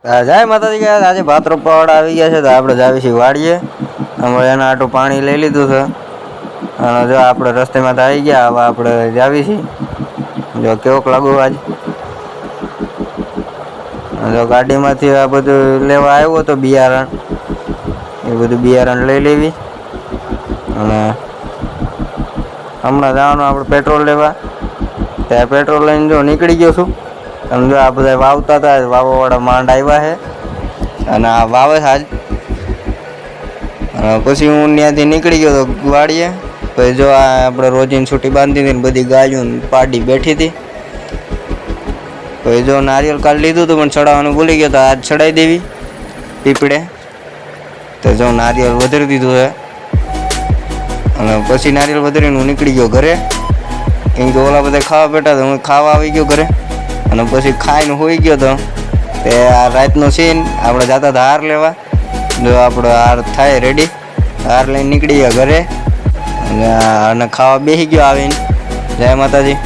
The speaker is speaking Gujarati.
જય માતાજી ગયા આજે ભાત રોપવાવાળા આવી ગયા છે તો આપણે જાવી છીએ વાડીએ. અમે એના આટું પાણી લઈ લીધું છે અને જો આપણે રસ્તેમાં તો આવી ગયા. હવે આપણે જાવી છીએ. જો કેવોક લાગુ આજ જો ગાડીમાંથી આ બધું લેવા આવ્યો તો બિયારણ, એ બધું બિયારણ લઈ લેવી અને હમણાં જવાનું આપણે પેટ્રોલ લેવા. ત્યાં પેટ્રોલ લઈને જો નીકળી ગયો છું. અને જો આ બધા વાવતા હતા, વાવવાવાળા માંડ આવ્યા છે અને આ વાવે છે આજ. પછી હું ત્યાંથી નીકળી ગયો તો વાડીએ. પછી જો આ આપણે રોજીની છૂટી બાંધી હતી ને બધી ગાયો પાડી બેઠી હતી. પછી જો નારિયેળ કાઢી લીધું હતું પણ ચડાવવાનું ભૂલી ગયો તો આજ ચડાવી દેવી પીપળે. તો જો નારિયેળ વધારી દીધું છે અને પછી નારિયેળ વધારીને હું નીકળી ગયો ઘરે. કેમ કે ઓલા બધા ખાવા બેઠા તો હું ખાવા આવી ગયો ઘરે અને પછી ખાઈને હોઈ ગયો તો તે આ રાતનો સીન આપણે જતા હતા હાર લેવા. જો આપણો હાર થાય રેડી, હાર લઈને નીકળી ગયા ઘરે અને ખાવા બેસી ગયો આવીને. જય માતાજી.